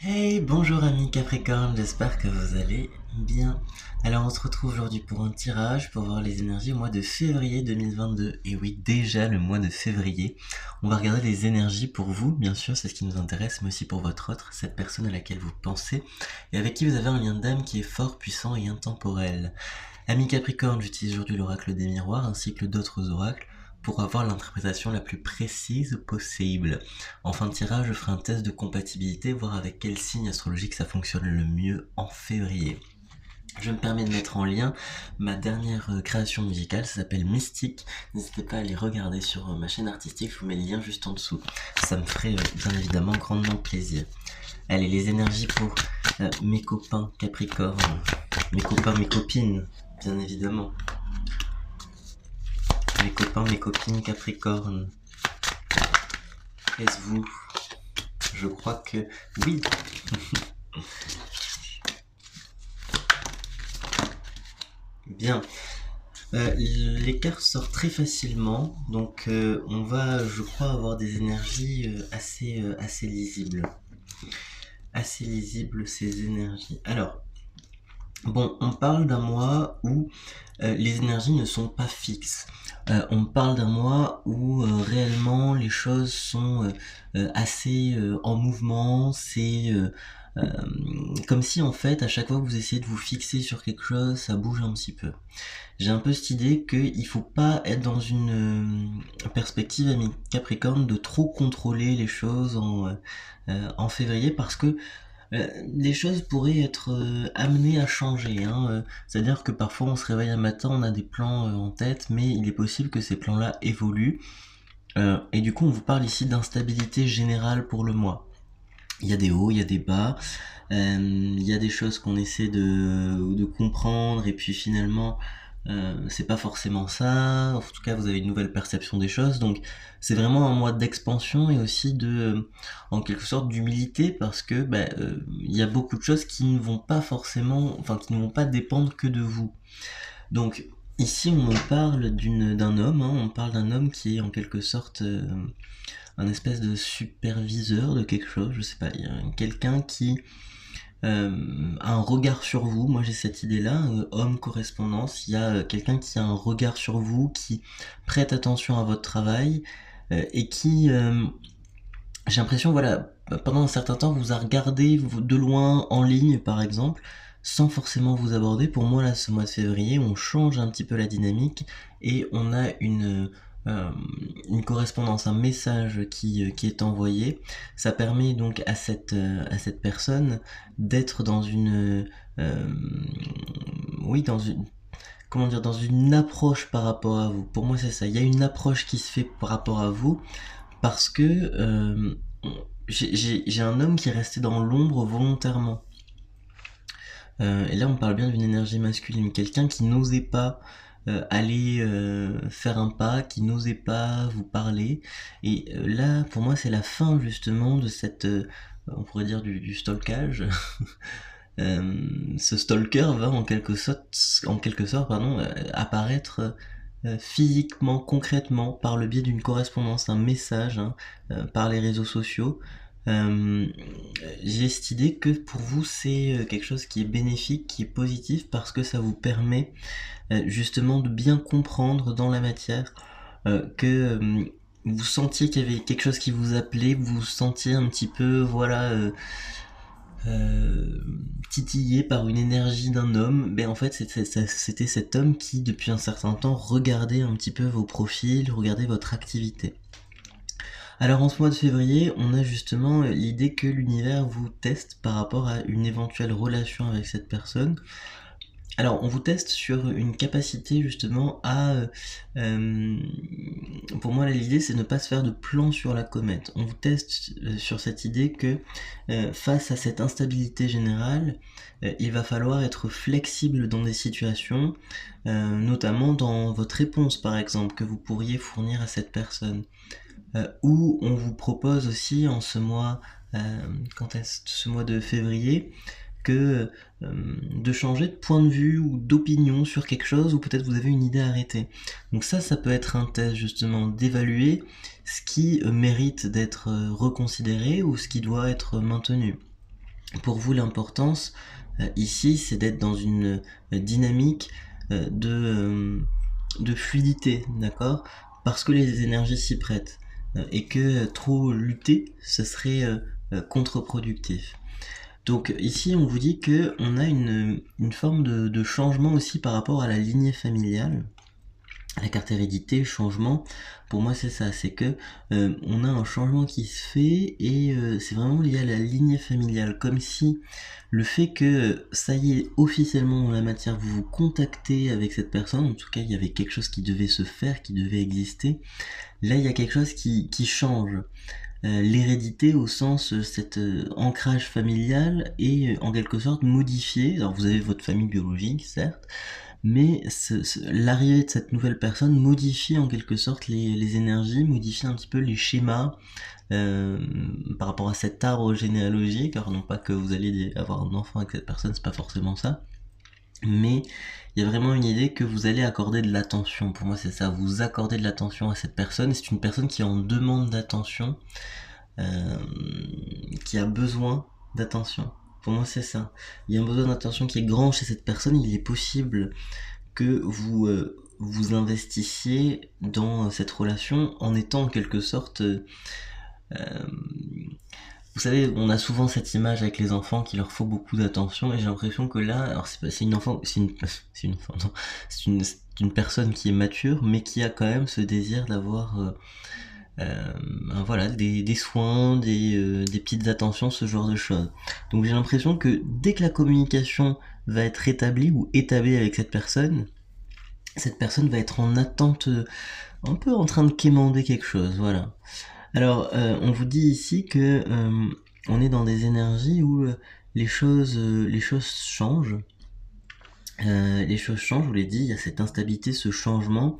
Hey, bonjour amis Capricorne, j'espère que vous allez bien. Alors on se retrouve aujourd'hui pour un tirage pour voir les énergies au mois de février 2022. Et oui, déjà le mois de février. On va regarder les énergies pour vous, bien sûr, c'est ce qui nous intéresse, mais aussi pour votre autre, cette personne à laquelle vous pensez et avec qui vous avez un lien d'âme qui est fort, puissant et intemporel. Amis Capricorne, j'utilise aujourd'hui l'oracle des miroirs ainsi que d'autres oracles pour avoir l'interprétation la plus précise possible. En fin de tirage, je ferai un test de compatibilité, voir avec quel signe astrologique ça fonctionne le mieux en février. Je me permets de mettre en lien ma dernière création musicale, ça s'appelle Mystique. N'hésitez pas à aller regarder sur ma chaîne artistique, je vous mets le lien juste en dessous. Ça me ferait bien évidemment grandement plaisir. Allez, les énergies pour mes copains Capricorne, mes copains, mes copines, bien évidemment. Mes copains, mes copines Capricorne. Est-ce vous? Je crois que oui. Bien. Les cartes sortent très facilement, donc on va, je crois, avoir des énergies assez lisibles. Assez lisibles ces énergies. Alors, bon, on parle d'un mois où les énergies ne sont pas fixes. On parle d'un mois où réellement les choses sont assez en mouvement. C'est comme si en fait à chaque fois que vous essayez de vous fixer sur quelque chose, ça bouge un petit peu. J'ai un peu cette idée qu'il faut pas être dans une perspective ami Capricorne de trop contrôler les choses en février parce que les choses pourraient être amenées à changer. C'est-à-dire que parfois on se réveille un matin, on a des plans en tête, mais il est possible que ces plans-là évoluent. Et du coup, on vous parle ici d'instabilité générale pour le mois. Il y a des hauts, il y a des bas, il y a des choses qu'on essaie de comprendre, et puis finalement, c'est pas forcément ça. En tout cas, vous avez une nouvelle perception des choses. Donc, c'est vraiment un mois d'expansion et aussi en quelque sorte, d'humilité parce que il y a beaucoup de choses qui ne vont pas forcément, enfin, qui ne vont pas dépendre que de vous. Donc, ici, on me parle d'un homme. On parle d'un homme qui est en quelque sorte un espèce de superviseur de quelque chose. Je sais pas. Il y a quelqu'un qui un regard sur vous. Moi j'ai cette idée-là, homme correspondance, il y a quelqu'un qui a un regard sur vous, qui prête attention à votre travail et qui, j'ai l'impression, voilà, pendant un certain temps vous a regardé de loin en ligne par exemple, sans forcément vous aborder. Pour moi là, ce mois de février, on change un petit peu la dynamique et on a euh, une correspondance, un message qui est envoyé. Ça permet donc à cette personne d'être dans euh, oui, dans une, comment dire, dans une approche par rapport à vous. Pour moi, c'est ça. Il y a une approche qui se fait par rapport à vous parce que j'ai un homme qui est resté dans l'ombre volontairement. Et là, on parle bien d'une énergie masculine, quelqu'un qui n'osait pas aller faire un pas, qui n'osait pas vous parler. Et là, pour moi, c'est la fin justement de cette, on pourrait dire du stalkage. Ce stalker va en quelque sorte pardon, apparaître physiquement, concrètement, par le biais d'une correspondance, un message, par les réseaux sociaux. Euh, j'ai cette idée que pour vous c'est quelque chose qui est bénéfique, qui est positif parce que ça vous permet justement de bien comprendre dans la matière que vous sentiez qu'il y avait quelque chose qui vous appelait, vous vous sentiez un petit peu voilà euh, titillé par une énergie d'un homme. Ben en fait c'était cet homme qui depuis un certain temps regardait un petit peu vos profils, regardait votre activité. Alors en ce mois de février, on a justement l'idée que l'univers vous teste par rapport à une éventuelle relation avec cette personne. Alors on vous teste sur une capacité justement à... pour moi l'idée c'est de ne pas se faire de plan sur la comète. On vous teste sur cette idée que face à cette instabilité générale, il va falloir être flexible dans des situations, notamment dans votre réponse par exemple, que vous pourriez fournir à cette personne. Où on vous propose aussi en ce mois, quand est-ce ce mois de février, que de changer de point de vue ou d'opinion sur quelque chose, ou peut-être vous avez une idée arrêtée. Donc ça peut être un test justement d'évaluer ce qui mérite d'être reconsidéré ou ce qui doit être maintenu. Pour vous, l'importance ici, c'est d'être dans une dynamique de fluidité, d'accord? Parce que les énergies s'y prêtent. Et que trop lutter, ce serait contre-productif. Donc ici, on vous dit que on a une forme de changement aussi par rapport à la lignée familiale. La carte hérédité, changement, pour moi c'est ça, c'est que on a un changement qui se fait et c'est vraiment lié à la lignée familiale, comme si le fait que ça y est, officiellement en la matière, vous vous contactez avec cette personne, en tout cas il y avait quelque chose qui devait se faire, qui devait exister, là il y a quelque chose qui change. L'hérédité au sens cet ancrage familial est en quelque sorte modifié. Alors vous avez votre famille biologique, certes, mais l'arrivée de cette nouvelle personne modifie en quelque sorte les énergies, modifie un petit peu les schémas par rapport à cet arbre généalogique. Alors non pas que vous allez avoir un enfant avec cette personne, c'est pas forcément ça, mais il y a vraiment une idée que vous allez accorder de l'attention. Pour moi c'est ça, vous accordez de l'attention à cette personne, c'est une personne qui est en demande d'attention, qui a besoin d'attention. Pour moi c'est ça, il y a un besoin d'attention qui est grand chez cette personne. Il est possible que vous investissiez dans cette relation en étant en quelque sorte vous savez, on a souvent cette image avec les enfants qu'il leur faut beaucoup d'attention, et j'ai l'impression que là, alors c'est une enfant, c'est une enfant, non, c'est une personne qui est mature, mais qui a quand même ce désir d'avoir, voilà, des soins, des petites attentions, ce genre de choses. Donc j'ai l'impression que dès que la communication va être établie ou établie avec cette personne va être en attente, un peu en train de quémander quelque chose, voilà. Alors, on vous dit ici que on est dans des énergies où les choses changent. Les choses changent, je vous l'ai dit, il y a cette instabilité, ce changement,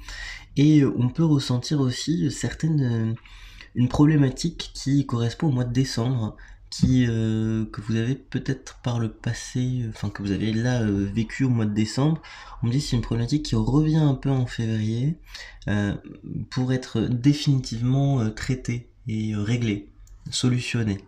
et on peut ressentir aussi une problématique qui correspond au mois de décembre, que vous avez peut-être par le passé, enfin que vous avez là vécu au mois de décembre. On me dit que c'est une problématique qui revient un peu en février euh, pour être définitivement traitée et réglée, solutionnée.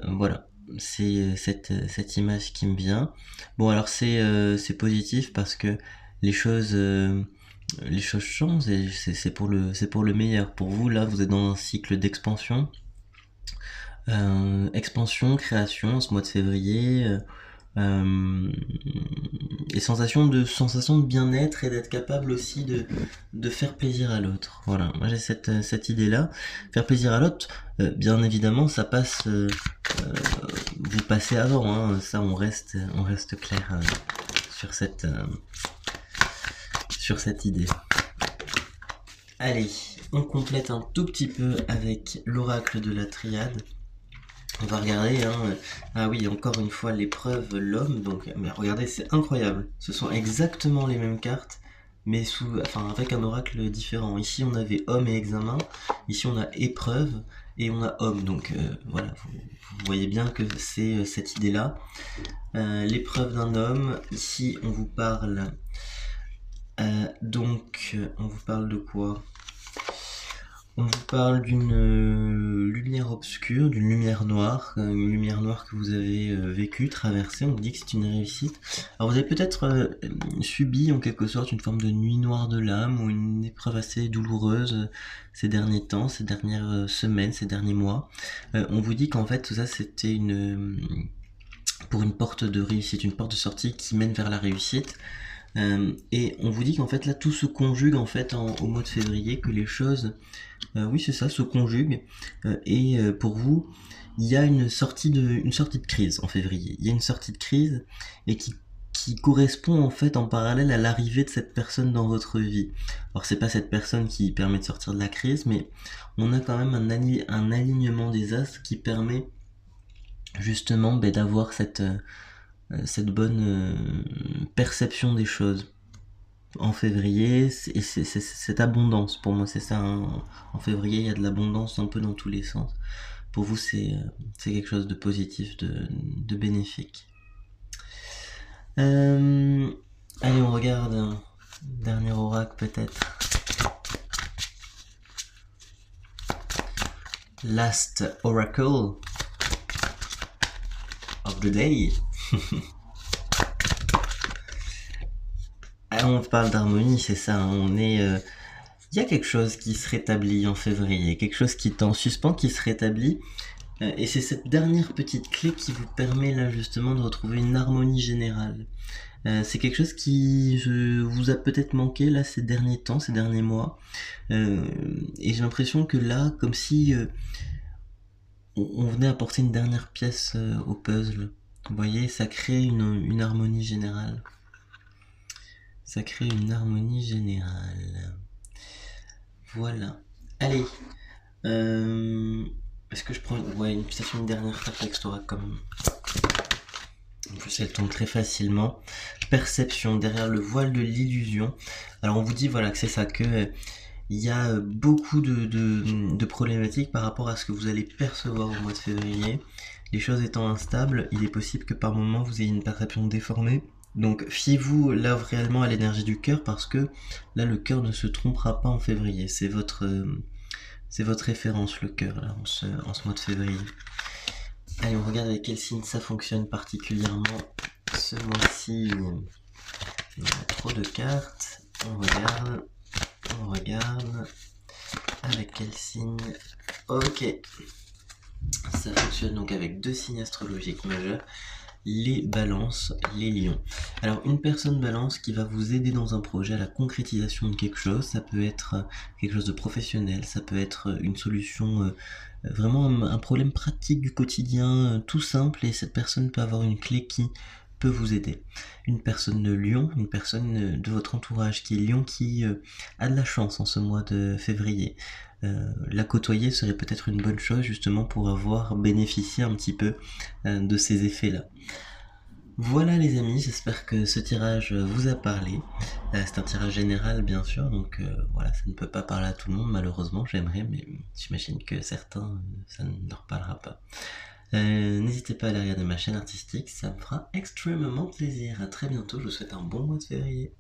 Voilà, c'est cette image qui me vient. Bon alors c'est positif parce que les choses euh, les choses changent et c'est pour le meilleur. Pour vous là, vous êtes dans un cycle d'expansion, expansion, création, ce mois de février, et sensation de bien-être et d'être capable aussi de faire plaisir à l'autre. Voilà, moi j'ai cette idée-là. Faire plaisir à l'autre, bien évidemment, ça passe. Vous passez avant, hein, ça on reste clair sur cette idée. Allez, on complète un tout petit peu avec l'oracle de la triade. On va regarder, hein. Ah oui, encore une fois, l'épreuve, l'homme. Donc, mais regardez, c'est incroyable. Ce sont exactement les mêmes cartes, mais avec un oracle différent. Ici, on avait homme et examen. Ici, on a épreuve et on a homme. Donc, voilà, vous voyez bien que c'est cette idée-là. L'épreuve d'un homme. Ici, on vous parle. On vous parle de quoi ? On vous parle d'une lumière obscure, d'une lumière noire, une lumière noire que vous avez vécue, traversée. On vous dit que c'est une réussite. Alors vous avez peut-être subi en quelque sorte une forme de nuit noire de l'âme ou une épreuve assez douloureuse ces derniers temps, ces dernières semaines, ces derniers mois. On vous dit qu'en fait tout ça c'était pour une porte de réussite, une porte de sortie qui mène vers la réussite. Et on vous dit qu'en fait là tout se conjugue en fait au mois de février, que les choses oui c'est ça, se conjuguent, et pour vous il y a une sortie de crise en février. Il y a une sortie de crise et qui correspond en fait en parallèle à l'arrivée de cette personne dans votre vie. Alors c'est pas cette personne qui permet de sortir de la crise, mais on a quand même un alignement des astres qui permet justement d'avoir cette bonne perception des choses en février. Et c'est cette abondance, pour moi c'est ça, hein. En février il y a de l'abondance un peu dans tous les sens. Pour vous c'est quelque chose de positif, de bénéfique. Allez, on regarde un dernier oracle peut-être. Last Oracle. of the day. Ah, on parle d'harmonie, c'est ça, hein, on est... Il y a quelque chose qui se rétablit en février, quelque chose qui est en suspens, qui se rétablit. Et c'est cette dernière petite clé qui vous permet là justement de retrouver une harmonie générale. C'est quelque chose qui vous a peut-être manqué là ces derniers temps, ces derniers mois. Et j'ai l'impression que là, comme si on venait apporter une dernière pièce au puzzle. Vous voyez, ça crée une harmonie générale. Ça crée une harmonie générale. Voilà. Allez. Est-ce que je prends peut-être une dernière réflexora comme... En plus, elle tombe très facilement. Perception, derrière le voile de l'illusion. Alors, on vous dit voilà que c'est ça, que il y a beaucoup de problématiques par rapport à ce que vous allez percevoir au mois de février. Les choses étant instables, il est possible que par moment vous ayez une perception déformée. Donc fiez-vous là réellement à l'énergie du cœur parce que là le cœur ne se trompera pas en février. C'est votre référence le cœur là en ce mois de février. Allez, on regarde avec quel signe ça fonctionne particulièrement ce mois-ci. Il y a trop de cartes. On regarde. Avec quel signe? Ok. Ça fonctionne donc avec 2 signes astrologiques majeurs. Les balances, les lions. Alors une personne balance qui va vous aider dans un projet à la concrétisation de quelque chose, ça peut être quelque chose de professionnel, ça peut être une solution, vraiment un problème pratique du quotidien, tout simple, et cette personne peut avoir une clé qui peut vous aider. Une personne de lion, une personne de votre entourage qui est lion, qui a de la chance en ce mois de février. La côtoyer serait peut-être une bonne chose justement pour avoir bénéficié un petit peu de ces effets-là. Voilà les amis, j'espère que ce tirage vous a parlé. C'est un tirage général bien sûr, donc voilà, ça ne peut pas parler à tout le monde malheureusement, j'aimerais, mais j'imagine que certains, ça ne leur parlera pas. N'hésitez pas à aller regarder ma chaîne artistique, ça me fera extrêmement plaisir. À très bientôt, je vous souhaite un bon mois de février.